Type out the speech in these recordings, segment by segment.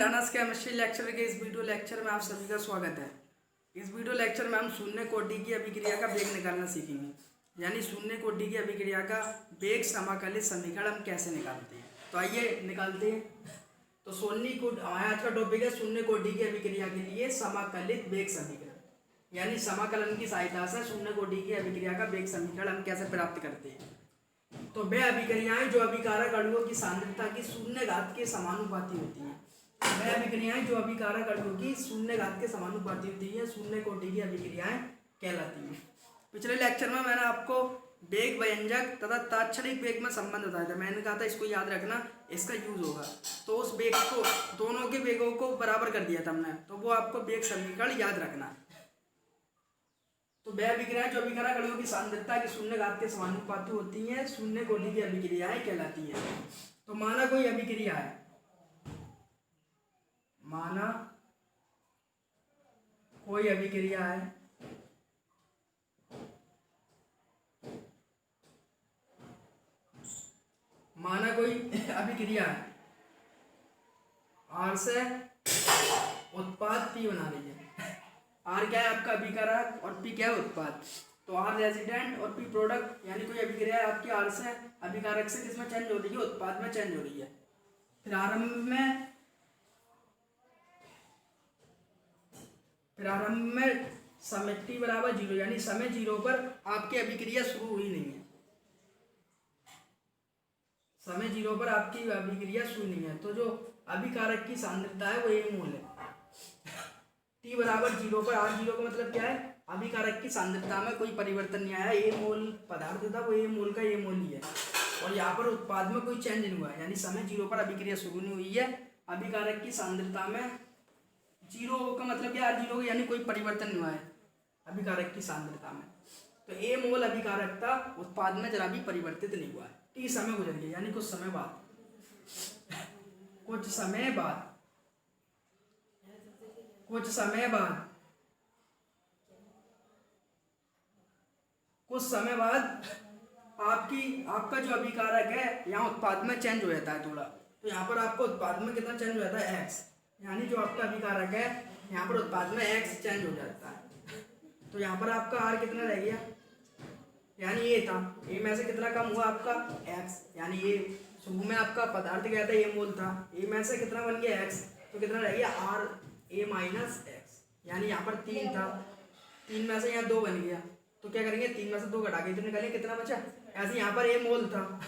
डायनास chemistry lecture के इस video lecture में आप सभी का स्वागत है। इस वीडियो लेक्चर में हम शून्य कोटि की अभिक्रिया का वेग निकालना सीखेंगे, यानी शून्य कोटि की अभिक्रिया का वेग समाकलित समीकरण हम कैसे निकालते हैं। तो आइए निकालते हैं। तो हमारा आज का टॉपिक है शून्य कोटि की अभिक्रिया के लिए समाकलित वेग समीकरण, यानी समाकलन की सहायता से शून्य कोटि की अभिक्रिया का वेग समीकरण हम कैसे प्राप्त करते हैं। तो वे अभिक्रियाएं जो अभिकारक अणुओं की सांद्रता की शून्य घात के समानुपाती होती है। वह अभिक्रियाएं जो अभिकारक अणुओं की शून्य घात के समानुपाती होती है, शून्य कोटि की अभिक्रियाएं कहलाती हैं। पिछले लेक्चर में मैंने आपको वेग व्यंजक तथा तात्क्षणिक वेग में संबंध बताया था। मैंने कहा था इसको याद रखना, इसका यूज होगा। तो उस वेग को, दोनों के वेगों को बराबर कर दिया था हमने, तो वो आपको वेग समीकरण याद रखना। तो वह अभिक्रियाएं जो अभिकारक अणुओं की सांद्रता की शून्य घात के समानुपाती होती हैं, शून्य कोटि की अभिक्रियाएं कहलाती है। तो माना कोई अभिक्रिया है, माना कोई अभिक्रिया है, माना कोई अभिक्रिया है, आर से उत्पाद पी बना रही है। आर क्या है आपका अभिकारक और पी क्या है उत्पाद। तो आर रेजिडेंट और पी प्रोडक्ट, यानी कोई अभिक्रिया है आपकी आर से अभिकारक से किसमें चेंज हो रही है, उत्पाद में चेंज हो रही है। प्रारंभ में समय t बराबर 0, यानी समय 0 पर आपकी अभिक्रिया शुरू हुई नहीं है। समय 0 पर आपकी अभिक्रिया शुरू नहीं है। तो जो अभिकारक की सांद्रता है वो ए मोल है। t बराबर 0 पर, r 0 का मतलब क्या है, अभिकारक की सांद्रता में कोई परिवर्तन नहीं आया। ए मोल पदार्थ था, वो ए मोल का ए मोल ही है। और यहाँ पर उत्पाद में कोई चेंज नहीं हुआ, यानी समय 0 पर अभिक्रिया शुरू नहीं हुई है। अभिकारक की सांद्रता में 0 का मतलब क्या, r 0 यानी कोई परिवर्तन नहीं हुआ है अभिकारक की सांद्रता में। तो ए मोल अभिकारक था, उत्पाद में जरा भी परिवर्तित नहीं हुआ है। टी समय गुजर गया, यानी कुछ समय बाद, कुछ समय बाद आपका जो अभिकारक है यहाँ उत्पाद में चेंज हो जाता है थोड़ा। तो यहाँ पर आपको उत्पाद में कितना चेंज हो जाता है, x, यानी जो आपका अभिकारक है यहाँ पर उत्पाद में x चेंज हो जाता है। तो यहाँ पर आपका r कितना रह गया, यानी ये था, ए में से कितना कम हुआ आपका x, यानी ये शुरू में आपका पदार्थ क्या था, ए मोल था, ए में से कितना बन गया x, तो कितना रह गया r a माइनस x, यानी यहाँ पर 3 था, 3 में से यहाँ 2 बन गया। तो क्या करेंगे, 3 में से 2 घटा के इतने निकालेंगे, कितना बचा। ऐसे यहाँ पर ए मोल था,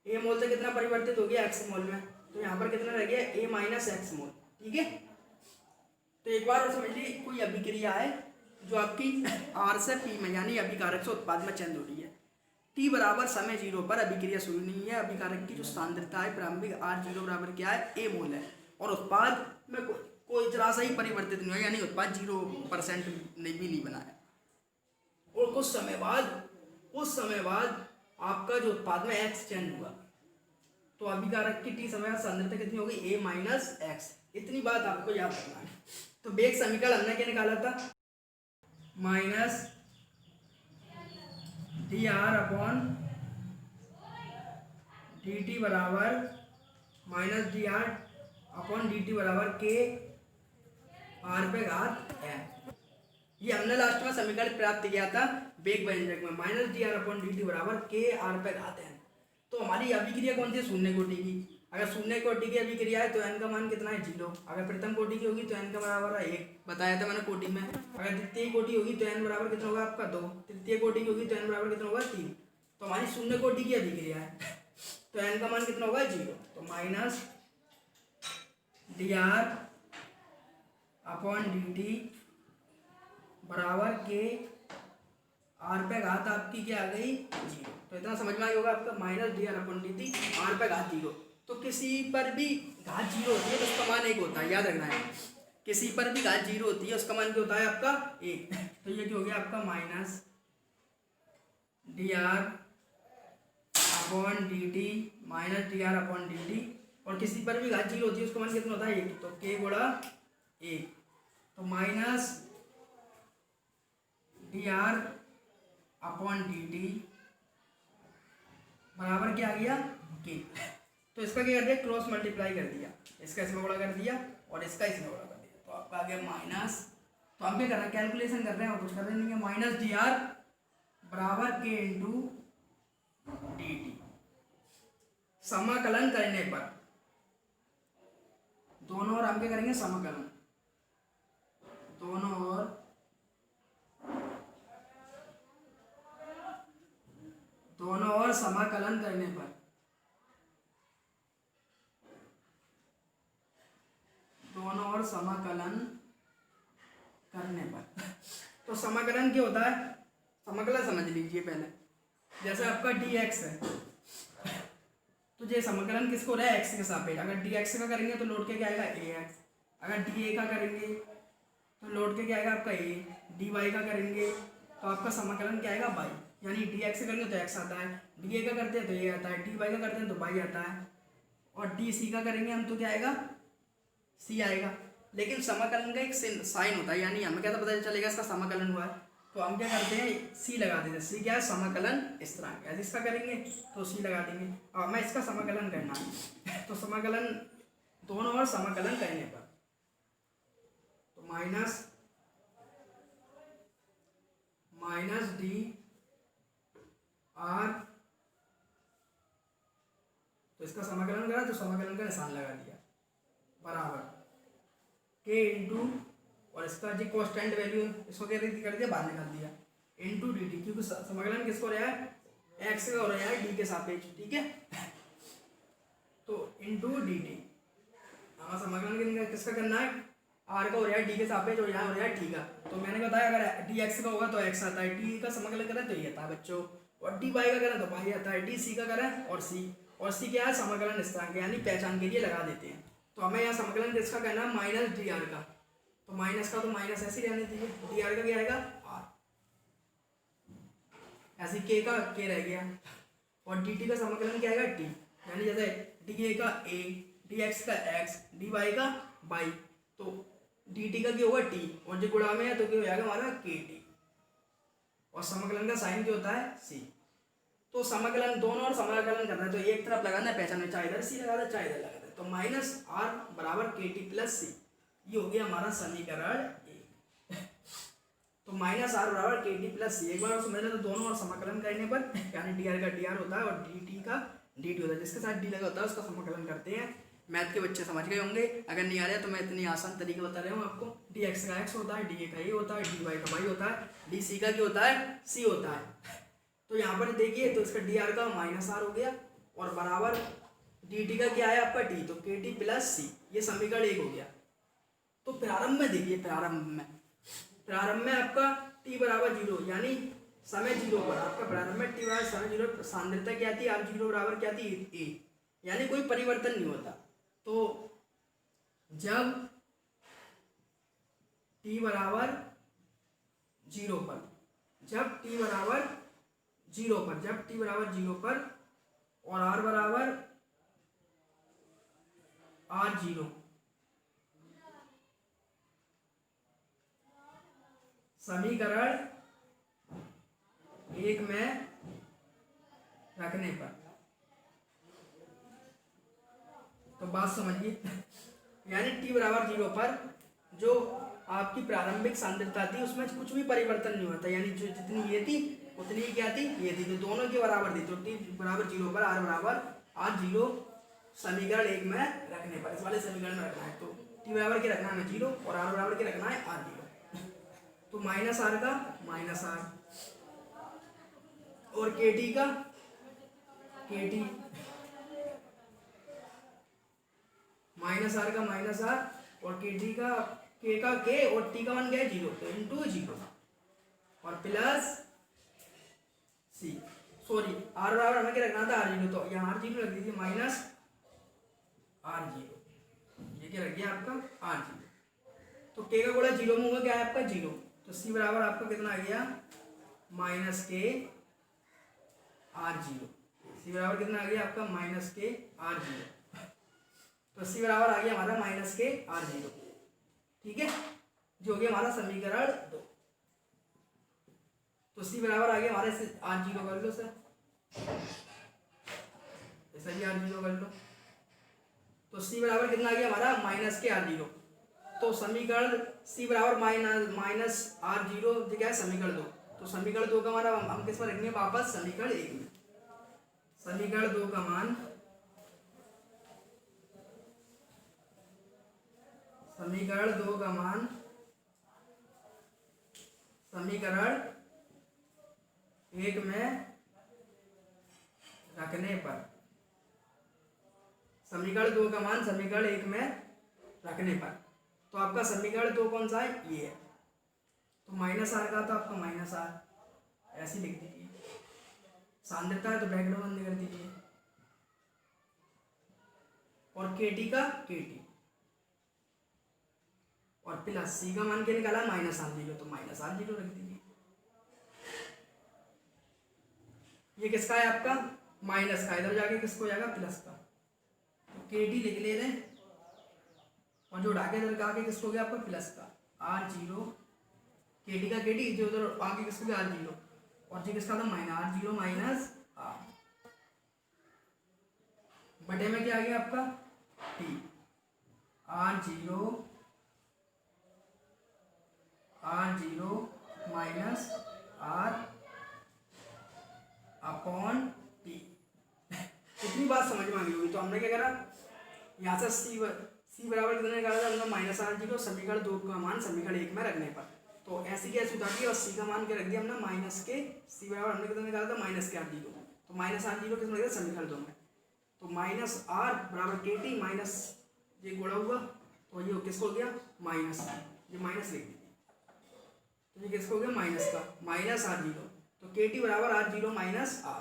ए मोल से कितना परिवर्तित हो गया x मोल में, तो यहाँ पर कितना रह गया a माइनस x मोल। ठीक है। तो एक बार और समझ लीजिए, कोई अभिक्रिया है जो आपकी R से P में, यानी अभिकारक से उत्पाद में चेंज हो रही है। T बराबर समय 0 पर अभिक्रिया शुरू नहीं है। अभिकारक की जो सांद्रता है प्रारंभिक R0 बराबर क्या है, A मोल है, और उत्पाद में कोई जरा सा ही परिवर्तित नहीं हुआ, यानी उत्पाद 0% नहीं बना है। और कुछ समय बाद आपका जो उत्पाद में x चेंज हुआ, तो अभिकारक की T समय सांद्रता कितनी होगी, A माइनस x। इतनी बात आपको याद रखना है। तो वेग समीकरण हमने क्या निकाला था, माइनस dr अपॉन dt बराबर माइनस dr अपॉन dt बराबर k r पे घात n। ये हमने लास्ट में समीकरण प्राप्त किया था वेग व्यंजक में, माइनस dr अपॉन dt बराबर k r पे घात n। तो हमारी अभिक्रिया कौन सी है, शून्य कोटि की। अगर शून्य कोटि की अभिक्रिया है तो n का मान कितना है, 0। अगर प्रथम कोटि की होगी तो n का बराबर है 1, बताया था मैंने कोटि में। अगर द्वितीय कोटि होगी तो n बराबर कितना होगा आपका 2, तृतीय कोटि की होगी तो n बराबर कितना होगा 3। तो हमारी शून्य कोटि की अभिक्रिया है, तो n का मान कितना होगा 0। तो माइनस dr अपॉन dt बराबर k r पे घात आपकी क्या आ गई, 0। तो इतना समझ में आ होगा आपका, minus dr upon dt r पे घात 0। तो किसी पर भी घात 0 होती है तो उसका मान 1 होता है, याद रखना है। किसी पर भी घात 0 होती है उसका मान क्या होता है आपका 1। तो ये क्या हो गया आपका, minus dr upon dt minus dr upon dt, और किसी पर भी घात 0 होती है उसका मान कितना होता है 1, तो k गुणा 1। तो माइनस dr अपॉन dt बराबर क्या आ गया, k। तो इसका क्या कर दिया, क्रॉस मल्टीप्लाई कर दिया, इसका इसमें गुणा कर दिया और इसका इसने बड़ा कर दिया, तो आपका आ गया माइनस। तो हम क्या कर रहे हैं, कैलकुलेशन कर रहे हैं और कुछ कर रहे नहीं है। माइनस डी आर बराबर के इंटू डी टी। समाकलन करने पर दोनों और हम क्या करेंगे, समाकलन दोनों और समाकलन करने पर तो समाकलन क्या होता है, समाकलन समझ लीजिए पहले। जैसे आपका dx है, तो ये समाकलन किसको हो रहा है, x के सापेक्ष। अगर dx का करेंगे तो लौट के क्या आएगा ax, अगर dA का करेंगे तो लौट के क्या आएगा आपका a, dy का करेंगे तो आपका समाकलन क्या आएगा y, यानी dx से करेंगे तो x आता है, dA का करते हैं तो a आता है, dy का करते हैं तो y आता है, और dc का करेंगे हम तो क्या आएगा c आएगा। लेकिन समाकलन का एक साइन होता है, यानी हमें क्या पता चलेगा इसका समाकलन हुआ है, तो हम क्या करते हैं c लगा देते हैं। c क्या है, समाकलन स्थिरांक। ऐसे इसका करेंगे तो c लगा देंगे। और हमें इसका समाकलन करना है, तो समाकलन दोनों और समाकलन करने पर तो माइनस डी आर, तो इसका समाकलन करा तो समाकलन का निशान लगा दिया, बराबर के इंटू, और इसका जो कांस्टेंट वैल्यू इसको क्या कर दिया, बाहर निकाल दिया, इंटू डी टी, क्योंकि समाकलन किसको हो रहा है, एक्स का हो रहा है डी के सापेक्ष, ठीक है। तो इंटू डी टी, हमारा समाकलन किसका करना है, आर का हो रहा है डी के सापेक्ष और यहाँ हो रहा है टी का। तो मैंने बताया अगर डी एक्स का होगा तो एक्स आता है, टी का समाकलन करें तो ये आता है बच्चों, और डी वाई का करें तो वाई आता है, डी सी का करें और सी क्या है, समाकलन स्थिरांक, यानी पहचान के लिए लगा देते हैं। तो हमें यहाँ समाकलन किसका करना है, माइनस डी आर का, तो माइनस का तो माइनस ऐसे रहने दीजिए, डी आर का क्या आएगा आर, ऐसे के का के रह गया, और डी टी का समाकलन क्या आएगा टी, यानी जैसे डी ए का ए, डी एक्स का एक्स, डी वाई का वाई, तो डी टी का क्या होगा टी, और जो गुणा में है तो क्या हो जाएगा हमारा के टी, और समाकलन का साइन क्या होता है सी। तो समाकलन दोनों और समाकलन करना है तो एक तरफ लगाना है पहचान में, चाहे इधर सी लगा दे चाहे इधर लगा दे, तो माइनस आर बराबर के टी प्लस सी, ये हो गया हमारा समीकरण एक। तो माइनस आर बराबर के टी प्लस सी, एक बार समझ लें तो दोनों और समाकलन करने पर, यानी डी आर का डी आर होता है और डी टी का डी टी होता है, जिसके साथ डी लगा होता है उसका समाकलन करते हैं। मैथ के बच्चे समझ गए होंगे, अगर नहीं आ रहा तो मैं इतनी आसान तरीके बता रहा हूँ आपको। डी एक्स का एक्स होता है, डी ए का ए होता है, डी वाई का वाई होता है, डी सी का क्या होता है सी होता है। तो यहाँ पर देखिए तो इसका डी आर का माइनस आर हो गया, और बराबर डी टी का क्या है आपका टी, तो के टी प्लस सी, ये समीकरण एक हो गया। तो प्रारंभ में देखिए, प्रारंभ में आपका टी बराबर 0, यानी समय 0 पर आपका प्रारंभ में टी बराबर समय 0, सांद्रता क्या थी आर 0 बराबर क्या थी ए, यानी कोई परिवर्तन नहीं होता। तो जब t बराबर 0 पर, जब t बराबर 0 पर और r बराबर r0, समीकरण एक में रखने पर, तो बात समझिए, यानी t बराबर 0 पर जो आपकी प्रारंभिक सांद्रता थी उसमें कुछ भी परिवर्तन नहीं होता, यानी जो जितनी ये थी उतनी क्या थी ये थी, तो दोनों के बराबर थी। तो t बराबर 0 पर r बराबर r0 समीकरण एक में रखने पर, इस वाले समीकरण में रखना है, तो t बराबर के रखना है 0 और r बराबर के रखना है r0। तो माइनस आर का माइनस आर, और के टी का के टी, माइनस आर का माइनस आर, और के टी का के और टी का बन गया 0, तो इंटू 0 और प्लस सी, सॉरी आर बराबर हमें क्या रखना था r0, तो यहाँ r0 रख दीजिए, माइनस r0, ये क्या रख गया आपका r0। तो के का गुणा 0 में होगा क्या है आपका 0, तो सी बराबर आपका कितना आ गया माइनस के r0, सी बराबर कितना आ गया आपका माइनस के r0, तो सी बराबर आ गया हमारा माइनस के r0, ठीक है, जो हो गया हमारा समीकरण 2। तो सी बराबर आ गया हमारे r0 कर लो सर, ऐसा ही r0 कर लो, तो सी बराबर कितना आ गया हमारा माइनस के r0, तो समीकरण सी बराबर माइनस आर जीरो क्या है समीकरण 2। तो समीकरण 2 का मान हम किस पर रखेंगे वापस समीकरण 1 में। समीकरण 2 का मान समीकरण 2 का मान समीकरण 1 में रखने पर समीकरण 2 का मान समीकरण 1 में रखने पर तो आपका समीकरण 2 कौन सा है ये है। तो माइनस आर का तो आपका माइनस आर ऐसे लिख दीजिए। सांद्रता है तो ब्रैकेट बंद कर दीजिए और केटी का केटी और प्लस सी का मान क्या निकाला माइनस आर जीरो तो माइनस आर जीरो रख दीजिए। ये किसका है आपका माइनस का, इधर जाके किसको जाएगा प्लस का। तो केटी लिख ले रहे और जो आगे इधर आगे किसको हो गया आपका प्लस का आर जीरो केटी का केटी जो उधर आगे किसको गया आर जीरो और जी किसका था minus R zero minus R बटे में क्या आ गया आपका T R zero minus R upon T. इतनी बात समझ में आ गई होगी। तो हमने क्या करा यहाँ से सी बराबर कितने निकाला था हमने माइनस आर जीरो समीकरण 2 का मान समीकरण 1 में रखने पर। तो ऐसी क्या सुधा की और सी का मान क्या रख दिया हमने माइनस के सी बराबर हमने कितना निकाला था माइनस के आर जीरो। तो माइनस आर जीरो किसमें रखा समीकरण 2 में। तो माइनस आर बराबर के टी माइनस ये गुणा हुआ तो ये किसको हो गया माइनस ये माइनस लिख दीजिए। तो ये किसको हो गया माइनस का माइनस आर जीरो तो के टी बराबर आर जीरो माइनस आर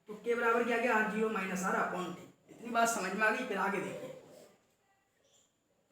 तो के बराबर क्या गया R zero minus R upon T. इतनी बात समझ में आ गई। फिर आगे देखिए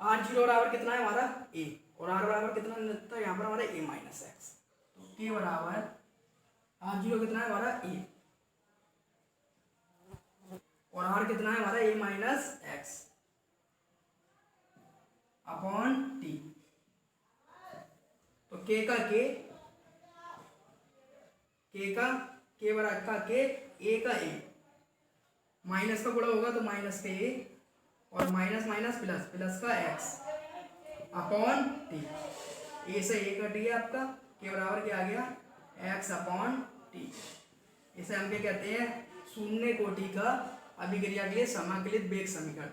आर जीरो बराबर कितना है हमारा ए और आर बराबर कितना था यहाँ पर हमारा ए माइनस एक्स। तो के बराबर आर जीरो कितना है हमारा ए और आर कितना है हमारा ए माइनस एक्स अपॉन टी। तो के का के बराबर का के ए का ए माइनस का गुणा होगा तो माइनस के ए और माइनस माइनस प्लस प्लस का एक्स अपॉन टी। ए से ए कट गया आपका के बराबर क्या आ गया एक्स अपॉन टी। इसे हम क्या कहते हैं शून्य कोटि का अभिक्रिया के लिए समाकलित वेग समीकरण।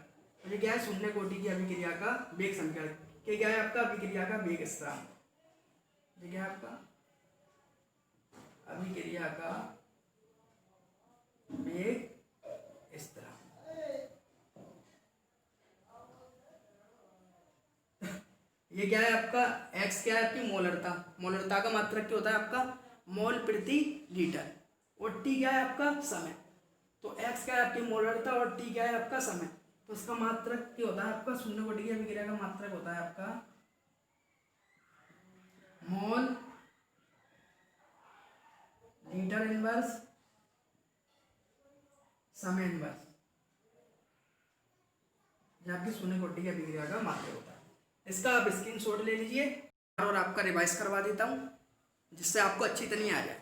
तो ये क्या है शून्य कोटि की अभिक्रिया का वेग समीकरण। क्या है आपका अभिक्रिया का वेग स्थिरांक। ये क्या है आपका अभिक्रिया का वेग स्थिरांक। ये क्या है आपका x क्या है आपकी मोलरता। मोलरता का मात्रक क्या होता है आपका मोल प्रति लीटर और t क्या है आपका समय। तो x क्या है आपकी मोलरता और t क्या है आपका समय। तो इसका मात्रक क्या होता है आपका शून्य कोटि की अभिक्रिया का मात्रक होता है आपका मोल लीटर इनवर्स समय इनवर्स जबकि शून्य कोटि की अभिक्रिया का मात्रक होता है। इसका आप स्क्रीनशॉट ले लीजिए और आपका रिवाइज करवा देता हूँ जिससे आपको अच्छी तरह आ जाए।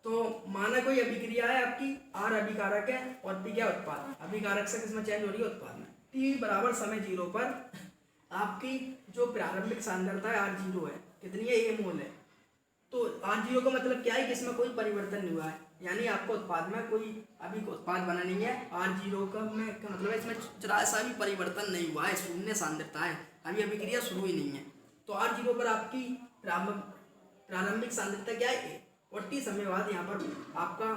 तो माना कोई अभिक्रिया है आपकी आर अभिकारक है और पी क्या उत्पाद। अभिकारक से किसमें चेंज हो रही है उत्पाद में। टी बराबर समय जीरो पर आपकी जो प्रारंभिक सांद्रता है आर जीरो है कितनी है ए मोल है। तो आर जीरो का मतलब क्या है कि इसमें कोई परिवर्तन नहीं हुआ है यानी आपको उत्पाद में कोई अभी उत्पाद बना नहीं है। आर जीरो का मतलब है इसमें जरा सा भी परिवर्तन नहीं हुआ है शून्य सांद्रता है अभी अभिक्रिया शुरू ही नहीं है। तो आर जीरो पर आपकी प्रारंभिक सांद्रता क्या है ए और टी समय बाद यहाँ पर आपका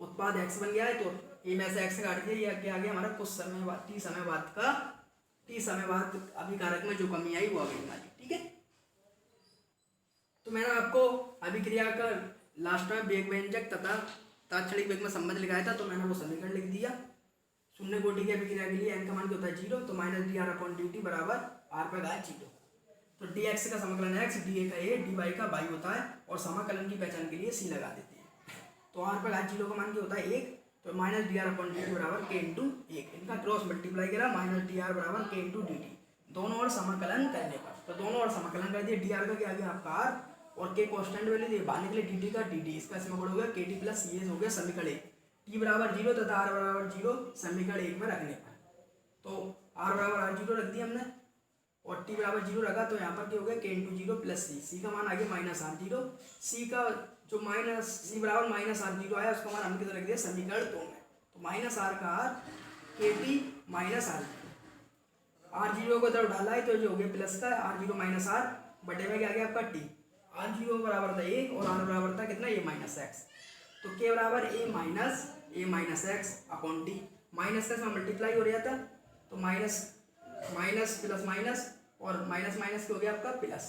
उत्पाद एक्स बन गया है। तो ए में से एक्स काट दिया क्या आ गया हमारा कुछ समय बाद टी समय बाद अभिकारक में जो कमी आई वो आ गई हमारी। ठीक है तो मैंने आपको अभिक्रिया का लास्ट में वेग व्यंजक तथा तात्क्षणिक वेग में संबंध लिखाया था तो मैंने वो समीकरण लिख दिया। शून्य कोटि की अभिक्रिया के लिए एन का मान क्या होता है जीरो तो minus D R upon D T बराबर आर पर गाय जीरो। तो डी एक्स का समाकलन एक्स डी ए का ए डी वाई का वाई होता है और समाकलन की पहचान के लिए सी लगा देते हैं। तो आर पर गाय जीरो का मान क्या होता है एक तो minus D R upon D T बराबर के इंटू एक इनका क्रॉस मल्टीप्लाई करा माइनस डी आर बराबर के इंटू डी टी दोनों और समाकलन करने पर। तो दोनों और समाकलन कर दिए डी आर का क्या आ गया आपका आर और के कांस्टेंट वैल्यू दिए बाहर निकले डी टी का डी टी इसका समीकरण हो गया के टी प्लस सी एस हो गया समीकरण एक टी बराबर जीरो तथा आर बराबर जीरो समीकरण एक में रखने पर। तो आर बराबर आर जीरो रख दिया हमने और और टी बराबर 0 रखा तो यहाँ पर क्या हो गया, के इंटू 0 प्लस सी का मान आ गया -r0। सी का जो माइनस सी बराबर -r0 आया उसका मान हमने कितना रख दिया समीकरण 2 में। तो -r का r के टी माइनस r0 को इधर डाला है तो ये हो गया प्लस का r0 माइनस r बटे में क्या आ गया आपका टी। r0 बराबर था a और r बराबर था कितना a माइनस एक्स। तो k बराबर a minus x upon T. Minus का इसमें मल्टीप्लाई हो रहा था तो माइनस माइनस प्लस माइनस और माइनस माइनस हो गया आपका प्लस।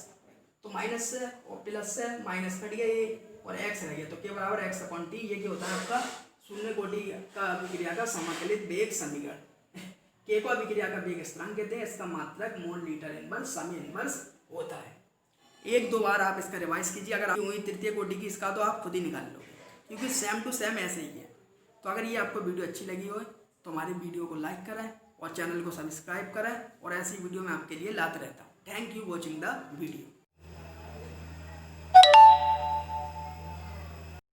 तो माइनस से और प्लस से माइनस कट गया ये और एक्स रह गया। तो k बराबर एक्स अपॉन टी। ये क्या होता है आपका शून्य कोटि का अभिक्रिया का समाकलित वेग समीकरण। k को अभिक्रिया का वेग स्थिरांक कहते हैं। इसका मात्रक मोल लीटर इनवर्स समय इनवर्स होता है। एक दो बार आप इसका रिवाइज कीजिए। अगर आप हुई तृतीय कोटि की इसका तो आप खुद ही निकाल लोगे क्योंकि सेम टू सेम ऐसे ही है। तो अगर ये आपको वीडियो अच्छी लगी हो तो हमारी वीडियो को लाइक करें और चैनल को सब्सक्राइब करें और ऐसी वीडियो मैं आपके लिए लाते रहता हूँ। Thank you watching the video.